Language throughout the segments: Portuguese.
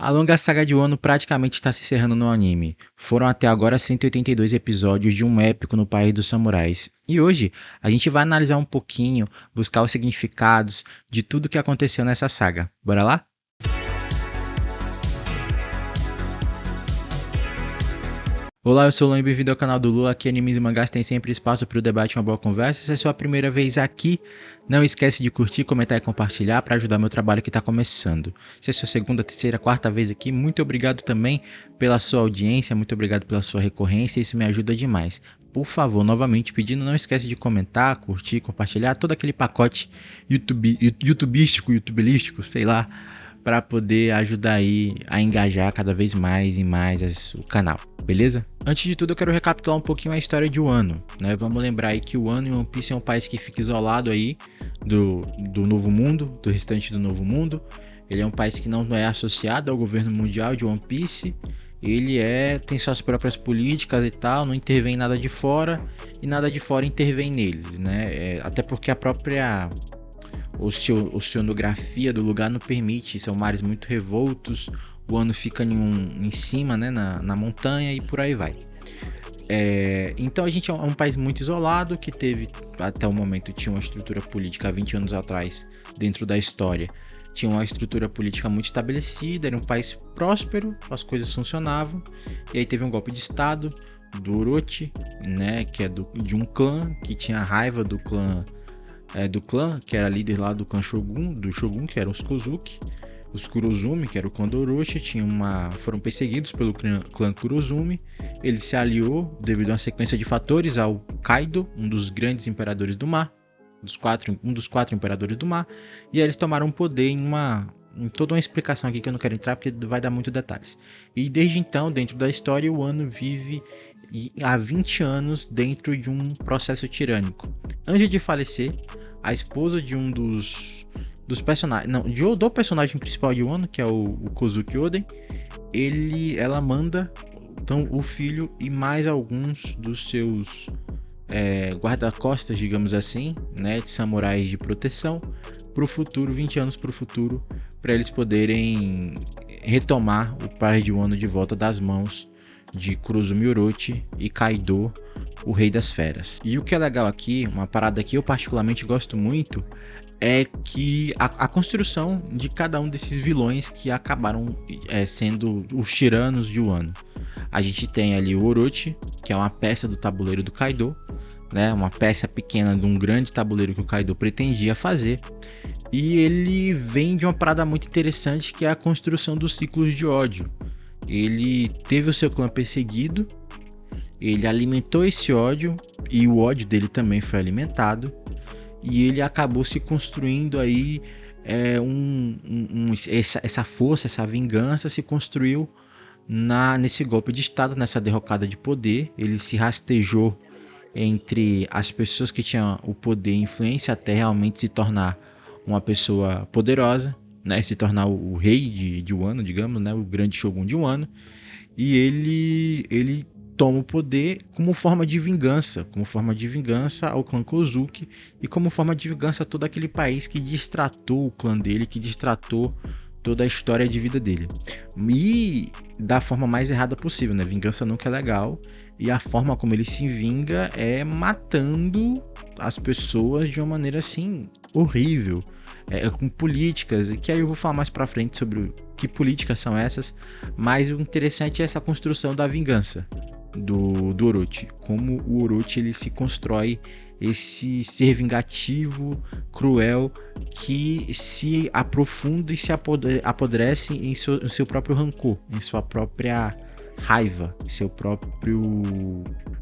A longa saga de Wano praticamente está se encerrando no anime. Foram até agora 182 episódios de um épico no país dos samurais. E hoje a gente vai analisar um pouquinho, buscar os significados de tudo que aconteceu nessa saga. Bora lá? Olá, eu sou o Luan e bem-vindo ao canal do Lua. Aqui animes e mangás tem sempre espaço para o debate e uma boa conversa. Se é a sua primeira vez aqui, não esquece de curtir, comentar e compartilhar para ajudar meu trabalho que está começando. Se é a sua segunda, terceira, quarta vez aqui, muito obrigado também pela sua audiência, muito obrigado pela sua recorrência, isso me ajuda demais. Por favor, novamente pedindo, não esquece de comentar, curtir, compartilhar, todo aquele pacote youtubístico, sei lá, para poder ajudar aí a engajar cada vez mais e mais o canal, beleza? Antes de tudo eu quero recapitular um pouquinho a história de Wano, né? Vamos lembrar aí que o Wano e One Piece é um país que fica isolado aí do Novo Mundo, do restante do Novo Mundo. Ele é um país que não é associado ao governo mundial de One Piece. Ele tem suas próprias políticas e tal, não intervém nada de fora e nada de fora intervém neles, né? Até porque a própria oceanografia do lugar não permite, são mares muito revoltos, o Wano fica em cima, né, na montanha e por aí vai. Então a gente é um país muito isolado, que teve, até o momento, tinha uma estrutura política há 20 anos atrás, dentro da história, tinha uma estrutura política muito estabelecida, era um país próspero, as coisas funcionavam, e aí teve um golpe de estado do Orochi, né, que é de um clã que tinha raiva do clã que era líder lá do clã Shogun, que eram os Kozuki. Os Kurozumi, que era o clã do Orochi, foram perseguidos pelo clã Kurozumi. Ele se aliou devido a uma sequência de fatores ao Kaido, um dos grandes imperadores do mar, um dos quatro imperadores do mar, e aí eles tomaram poder em toda uma explicação aqui que eu não quero entrar porque vai dar muitos detalhes. E desde então, dentro da história, o Wano vive há 20 anos dentro de um processo tirânico. Antes de falecer, a esposa de um dos personagens, não, do personagem principal de Wano, que é o Kozuki Oden, ela manda então o filho e mais alguns dos seus guarda-costas, digamos assim, né, de samurais de proteção, para o futuro, 20 anos para o futuro, para eles poderem retomar o país de Wano de volta das mãos de Kurozumi Orochi e Kaido, o Rei das Feras. E o que é legal aqui, uma parada que eu particularmente gosto muito, é que a construção de cada um desses vilões que acabaram sendo os tiranos de Wano. A gente tem ali o Orochi, que é uma peça do tabuleiro do Kaido, né? Uma peça pequena de um grande tabuleiro que o Kaido pretendia fazer. E ele vem de uma parada muito interessante, que é a construção dos ciclos de ódio. Ele teve o seu clã perseguido, ele alimentou esse ódio e o ódio dele também foi alimentado, e ele acabou se construindo aí essa força, essa vingança se construiu nesse golpe de estado, nessa derrocada de poder. Ele se rastejou entre as pessoas que tinham o poder e influência até realmente se tornar uma pessoa poderosa, né? Se tornar o rei de Wano, digamos, né? O grande Shogun de Wano. E ele toma o poder como forma de vingança ao clã Kozuki e como forma de vingança a todo aquele país que destratou o clã dele, que destratou toda a história de vida dele. E da forma mais errada possível, né? Vingança nunca é legal, e a forma como ele se vinga é matando as pessoas de uma maneira assim horrível, com políticas, que aí eu vou falar mais pra frente sobre que políticas são essas, mas o interessante é essa construção da vingança do Orochi, como o Orochi ele se constrói esse ser vingativo, cruel, que se aprofunda e se apodrece em seu próprio rancor, em sua própria raiva, em seu próprio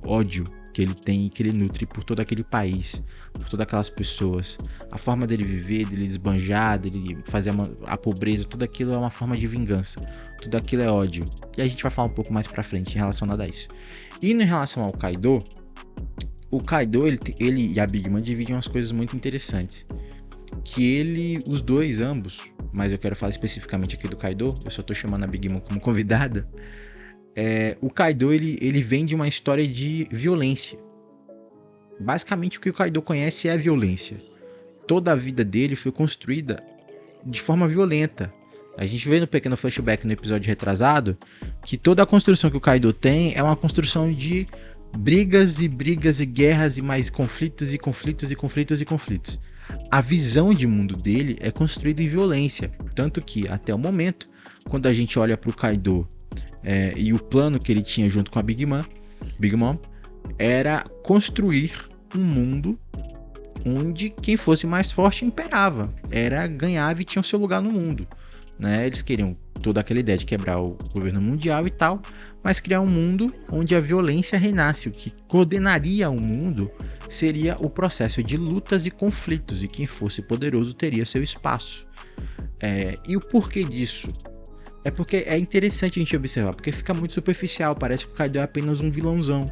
ódio que ele tem, que ele nutre por todo aquele país, por todas aquelas pessoas. A forma dele viver, dele esbanjar, dele fazer a pobreza, tudo aquilo é uma forma de vingança, tudo aquilo é ódio. E a gente vai falar um pouco mais pra frente relacionado a isso. E em relação ao Kaido, o Kaido ele e a Big Mom dividem umas coisas muito interessantes. Que os dois, ambos, mas eu quero falar especificamente aqui do Kaido, eu só tô chamando a Big Mom como convidada. O Kaido ele vem de uma história de violência. Basicamente o que o Kaido conhece é a violência. Toda a vida dele foi construída de forma violenta. A gente vê no pequeno flashback no episódio retrasado que toda a construção que o Kaido tem é uma construção de brigas e brigas e guerras e mais conflitos e conflitos e conflitos e conflitos. A visão de mundo dele é construída em violência, tanto que até o momento, quando a gente olha para o Kaido e o plano que ele tinha junto com a Big Mom, era construir um mundo onde quem fosse mais forte imperava, era ganhava e tinha o seu lugar no mundo, né? Eles queriam toda aquela ideia de quebrar o governo mundial e tal, mas criar um mundo onde a violência reinasse. O que coordenaria o mundo seria o processo de lutas e conflitos, e quem fosse poderoso teria seu espaço. E o porquê disso? É porque é interessante a gente observar, porque fica muito superficial, parece que o Kaido é apenas um vilãozão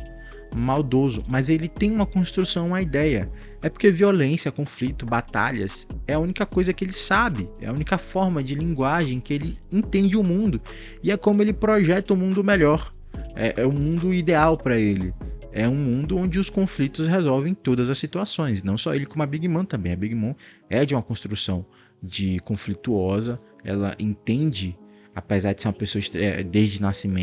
maldoso, mas ele tem uma construção, uma ideia. É porque violência, conflito, batalhas é a única coisa que ele sabe, é a única forma de linguagem que ele entende o mundo, e é como ele projeta o mundo melhor. É o mundo ideal para ele. É um mundo onde os conflitos resolvem todas as situações, não só ele como a Big Mom também. A Big Mom é de uma construção de conflituosa, ela entende, apesar de ser uma pessoa desde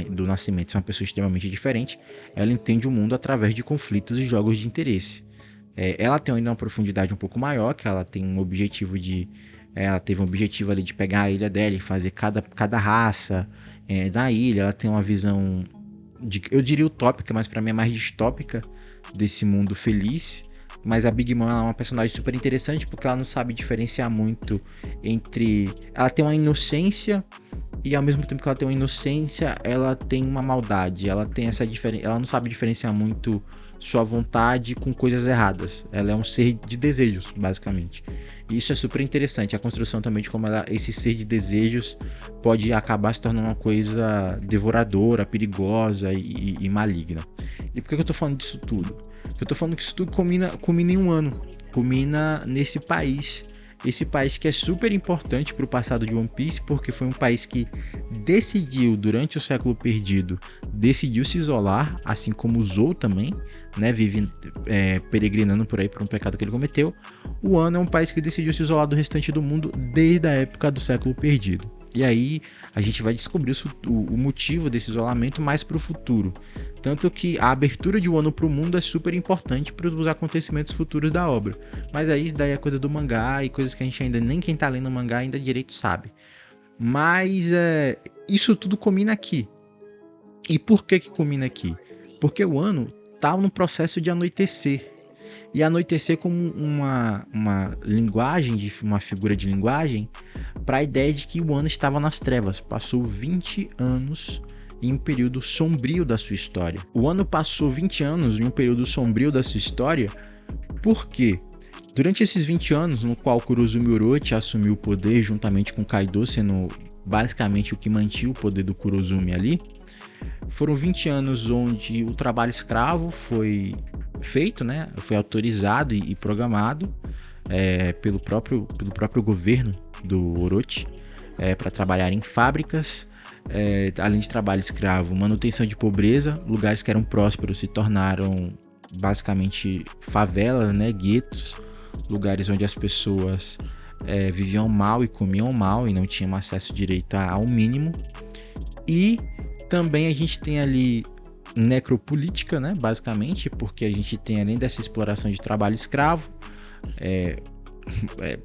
do nascimento ser uma pessoa extremamente diferente, ela entende o mundo através de conflitos e jogos de interesse. Ela tem ainda uma profundidade um pouco maior, que ela tem um objetivo ela teve um objetivo ali de pegar a ilha dela e fazer cada raça da ilha. Ela tem uma visão, eu diria utópica, mas para mim é mais distópica, desse mundo feliz. Mas a Big Mom é uma personagem super interessante porque ela não sabe diferenciar muito entre... Ela tem uma inocência e ao mesmo tempo que ela tem uma inocência, ela tem uma maldade. Ela tem essa diferença. Ela não sabe diferenciar muito sua vontade com coisas erradas. Ela é um ser de desejos, basicamente. E isso é super interessante. A construção também de como esse ser de desejos pode acabar se tornando uma coisa devoradora, perigosa e maligna. E por que eu tô falando disso tudo? Eu tô falando que isso tudo culmina em um ano. Culmina nesse país. Esse país que é super importante para o passado de One Piece, porque foi um país que decidiu, durante o século perdido, decidiu se isolar, assim como o Zou também, né, vive peregrinando por aí por um pecado que ele cometeu. O Wano é um país que decidiu se isolar do restante do mundo desde a época do século perdido. E aí a gente vai descobrir o motivo desse isolamento mais para o futuro. Tanto que a abertura de Wano para o mundo é super importante para os acontecimentos futuros da obra. Mas aí isso daí é coisa do mangá e coisas que a gente ainda, nem quem tá lendo o mangá ainda direito sabe. Mas isso tudo culmina aqui. E por que culmina aqui? Porque o Wano tá no processo de anoitecer. E anoitecer como uma linguagem, uma figura de linguagem, para a ideia de que o Wano estava nas trevas. Passou 20 anos em um período sombrio da sua história. O Wano passou 20 anos em um período sombrio da sua história, por quê? Durante esses 20 anos, no qual Kurozumi Orochi assumiu o poder juntamente com Kaido, sendo basicamente o que mantinha o poder do Kurozumi ali, foram 20 anos onde o trabalho escravo foi feito, né? Foi autorizado e programado pelo próprio governo do Orochi para trabalhar em fábricas, além de trabalho escravo, manutenção de pobreza. Lugares que eram prósperos se tornaram basicamente favelas, né? Guetos, lugares onde as pessoas viviam mal e comiam mal e não tinham acesso direito ao mínimo. E também a gente tem ali necropolítica, né, basicamente, porque a gente tem, além dessa exploração de trabalho escravo,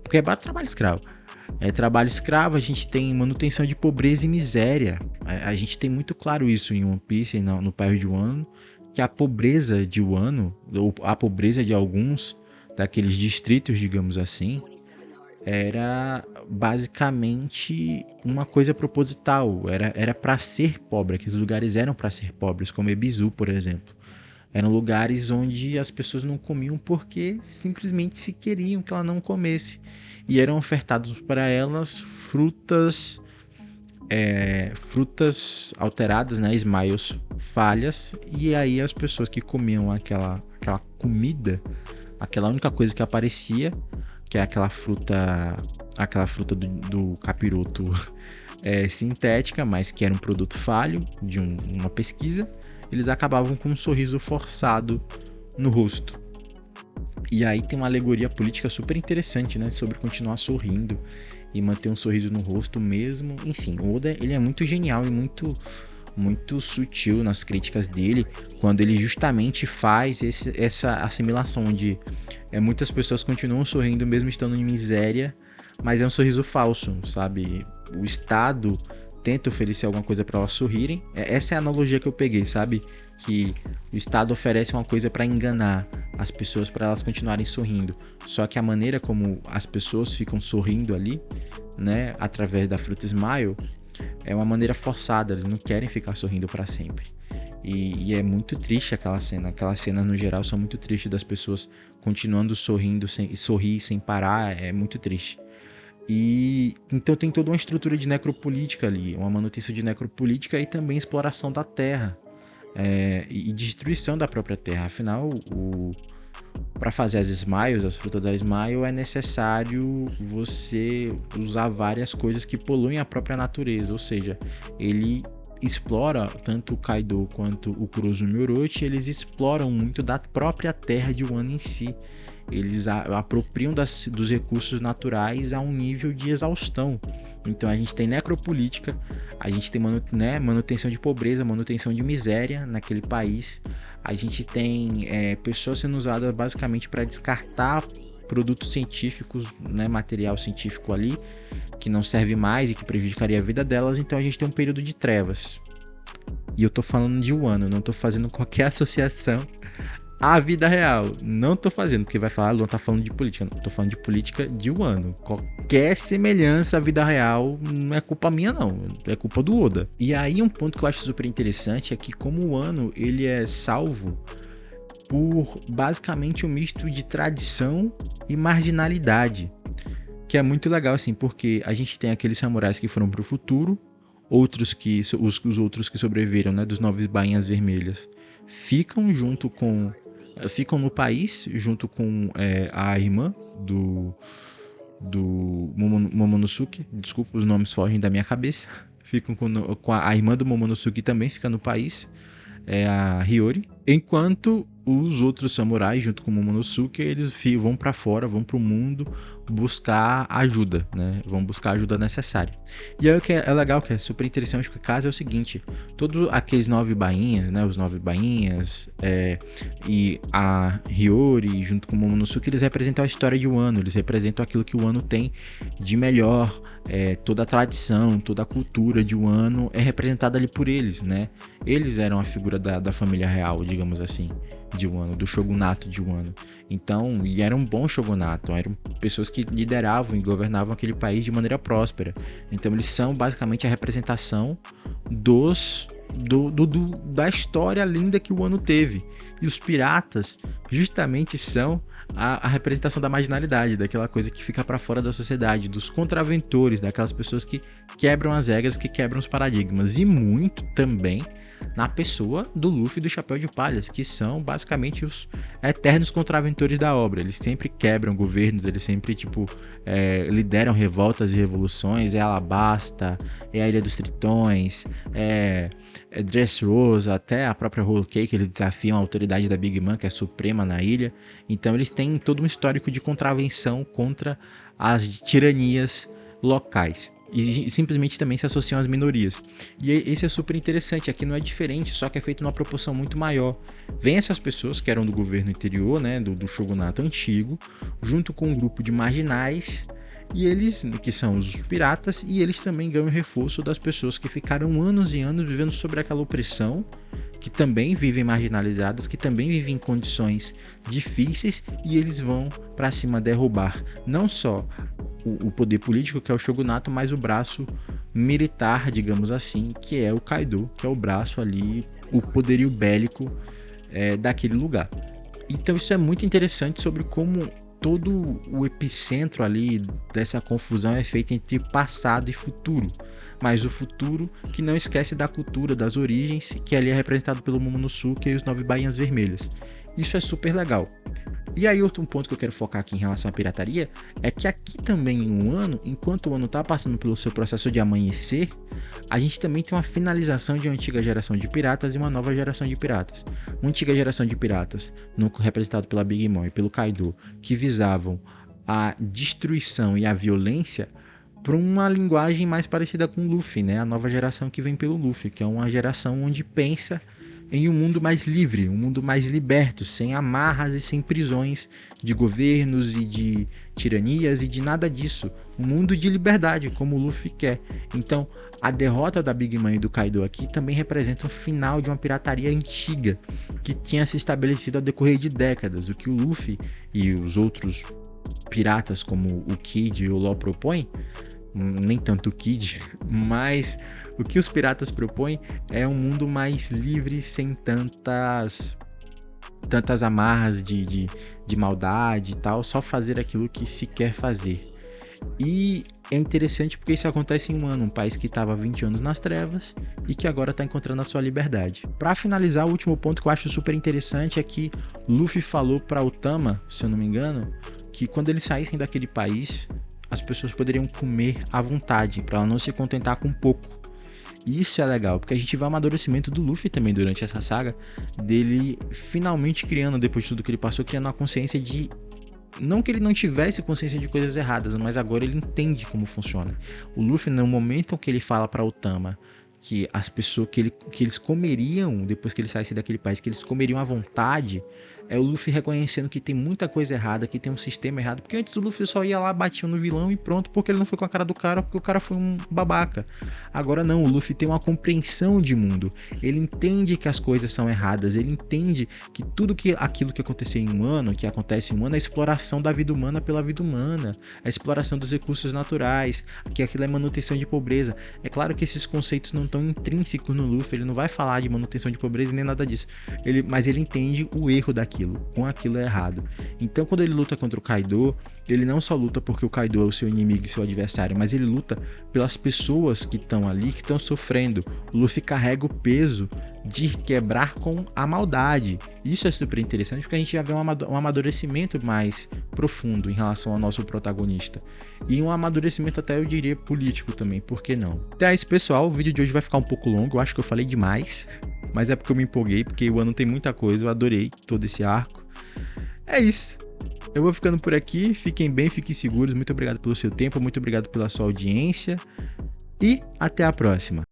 porque é trabalho escravo, trabalho escravo, a gente tem manutenção de pobreza e miséria. A gente tem muito claro isso em One Piece e no Bairro de Wano, que a pobreza de Wano, ou a pobreza de alguns daqueles distritos, digamos assim, era basicamente uma coisa proposital, era para ser pobre. Aqueles lugares eram para ser pobres, como Ebisu, por exemplo. Eram lugares onde as pessoas não comiam porque simplesmente se queriam que ela não comesse, e eram ofertados para elas frutas alteradas, né, smiles falhas, e aí as pessoas que comiam aquela comida, aquela única coisa que aparecia, que é aquela fruta do capiroto sintética, mas que era um produto falho de uma pesquisa, eles acabavam com um sorriso forçado no rosto. E aí tem uma alegoria política super interessante, né, sobre continuar sorrindo e manter um sorriso no rosto mesmo. Enfim, o Oda, ele é muito genial e muito sutil nas críticas dele, quando ele justamente faz essa assimilação onde muitas pessoas continuam sorrindo mesmo estando em miséria, mas é um sorriso falso, sabe? O Estado tenta oferecer alguma coisa para elas sorrirem. Essa é a analogia que eu peguei, sabe? Que o Estado oferece uma coisa para enganar as pessoas, para elas continuarem sorrindo. Só que a maneira como as pessoas ficam sorrindo ali, né, através da Fruta Smile, é uma maneira forçada. Eles não querem ficar sorrindo para sempre. E é muito triste aquela cena. Aquelas cenas no geral são muito tristes, das pessoas continuando sorrindo e sorrir sem parar. É muito triste. E então tem toda uma estrutura de necropolítica ali, uma manutenção de necropolítica e também exploração da terra, e destruição da própria terra. Afinal, para fazer as smiles, as frutas da smile, é necessário você usar várias coisas que poluem a própria natureza, ou seja, ele explora, tanto o Kaido quanto o Kurozume e Orochi, eles exploram muito da própria terra de Wano em si. Eles apropriam dos recursos naturais a um nível de exaustão. Então a gente tem necropolítica, a gente tem manutenção de pobreza, manutenção de miséria naquele país. A gente tem pessoas sendo usadas basicamente para descartar produtos científicos, né, material científico ali, que não serve mais e que prejudicaria a vida delas. Então a gente tem um período de trevas. E eu tô falando de Wano, não tô fazendo qualquer associação à vida real. Não tô fazendo, porque vai falar, não tá falando de política. Não, tô falando de política de Wano. Qualquer semelhança à vida real não é culpa minha, não. É culpa do Oda. E aí um ponto que eu acho super interessante é que como o Wano, ele é salvo por basicamente um misto de tradição e marginalidade. Que é muito legal, assim, porque a gente tem aqueles samurais que foram pro futuro, os outros que sobreviveram, né, dos 9 bainhas vermelhas, ficam no país junto com a irmã do Momonosuke. Desculpa, os nomes fogem da minha cabeça. Ficam com a irmã do Momonosuke, também fica no país, a Hiyori, enquanto os outros samurais, junto com o Momonosuke, eles vão para fora, vão para o mundo buscar ajuda, né? Vão buscar a ajuda necessária. E aí o que é legal, que é super interessante, porque o caso é o seguinte: todos aqueles 9 bainhas, né? Os 9 bainhas e a Hiyori, junto com o Momonosuke, eles representam a história de Wano, eles representam aquilo que o Wano tem de melhor. Toda a tradição, toda a cultura de Wano é representada ali por eles, né? Eles eram a figura da família real, digamos assim, de Wano, do shogunato de Wano. Então, e era um bom shogunato, eram pessoas que lideravam e governavam aquele país de maneira próspera. Então, eles são basicamente a representação da história linda que o Wano teve. E os piratas justamente são a representação da marginalidade, daquela coisa que fica para fora da sociedade, dos contraventores, daquelas pessoas que quebram as regras, que quebram os paradigmas. E muito também na pessoa do Luffy e do Chapéu de Palhas, que são basicamente os eternos contraventores da obra. Eles sempre quebram governos, eles sempre lideram revoltas e revoluções. É Alabasta, é a Ilha dos Tritões, é Dressrosa, até a própria Whole Cake. Eles desafiam a autoridade da Big Mom, que é suprema na ilha. Então eles têm todo um histórico de contravenção contra as tiranias locais. E simplesmente também se associam às minorias. E esse é super interessante. Aqui não é diferente, só que é feito numa proporção muito maior. Vem essas pessoas que eram do governo anterior, né, do shogunato antigo, junto com um grupo de marginais, e eles, que são os piratas, e eles também ganham reforço das pessoas que ficaram anos e anos vivendo sobre aquela opressão, que também vivem marginalizadas, que também vivem em condições difíceis, e eles vão para cima derrubar não só o poder político, que é o shogunato, mas o braço militar, digamos assim, que é o Kaido, que é o braço ali, o poderio bélico daquele lugar. Então isso é muito interessante sobre como todo o epicentro ali dessa confusão é feito entre passado e futuro, mas o futuro que não esquece da cultura, das origens, que ali é representado pelo Momonosuke e os 9 bainhas vermelhas. Isso é super legal. E aí outro ponto que eu quero focar aqui em relação à pirataria é que aqui também em Wano, enquanto o Wano está passando pelo seu processo de amanhecer, a gente também tem uma finalização de uma antiga geração de piratas e uma nova geração de piratas. Uma antiga geração de piratas, representado pela Big Mom e pelo Kaido, que visavam a destruição e a violência para uma linguagem mais parecida com o Luffy, né? A nova geração que vem pelo Luffy, que é uma geração onde pensa em um mundo mais livre, um mundo mais liberto, sem amarras e sem prisões de governos e de tiranias e de nada disso. Um mundo de liberdade, como o Luffy quer. Então, a derrota da Big Mom e do Kaido aqui também representa o final de uma pirataria antiga que tinha se estabelecido ao decorrer de décadas. O que o Luffy e os outros piratas como o Kid e o Law propõem, nem tanto o Kid, mas o que os piratas propõem é um mundo mais livre, sem tantas amarras de maldade e tal, só fazer aquilo que se quer fazer. E é interessante porque isso acontece em um ano, um país que estava há 20 anos nas trevas e que agora está encontrando a sua liberdade. Para finalizar, o último ponto que eu acho super interessante é que Luffy falou para Otama, se eu não me engano, que quando eles saíssem daquele país, as pessoas poderiam comer à vontade, para ela não se contentar com pouco. E isso é legal, porque a gente vê o amadurecimento do Luffy também durante essa saga, dele finalmente criando, depois de tudo que ele passou, criando uma consciência de... Não que ele não tivesse consciência de coisas erradas, mas agora ele entende como funciona. O Luffy, no momento que ele fala para Otama que as pessoas que eles comeriam, depois que ele saísse daquele país, que eles comeriam à vontade, é o Luffy reconhecendo que tem muita coisa errada, que tem um sistema errado, porque antes o Luffy só ia lá, batia no vilão e pronto, porque ele não foi com a cara do cara, porque o cara foi um babaca. Agora não, o Luffy tem uma compreensão de mundo, ele entende que as coisas são erradas, ele entende que aquilo que aconteceu em um ano, que acontece em um ano, é a exploração da vida humana pela vida humana, a exploração dos recursos naturais, que aquilo é manutenção de pobreza. É claro que esses conceitos não estão intrínsecos no Luffy, ele não vai falar de manutenção de pobreza nem nada disso, mas ele entende o erro daquilo, com aquilo é errado. Então quando ele luta contra o Kaido, ele não só luta porque o Kaido é o seu inimigo e seu adversário, mas ele luta pelas pessoas que estão ali, que estão sofrendo. O Luffy carrega o peso de quebrar com a maldade. Isso é super interessante porque a gente já vê um amadurecimento mais profundo em relação ao nosso protagonista. E um amadurecimento até eu diria político também, por que não? Então é isso, pessoal, o vídeo de hoje vai ficar um pouco longo, eu acho que eu falei demais, mas é porque eu me empolguei, porque o ano tem muita coisa, eu adorei todo esse arco. É isso. Eu vou ficando por aqui, fiquem bem, fiquem seguros, muito obrigado pelo seu tempo, muito obrigado pela sua audiência e até a próxima.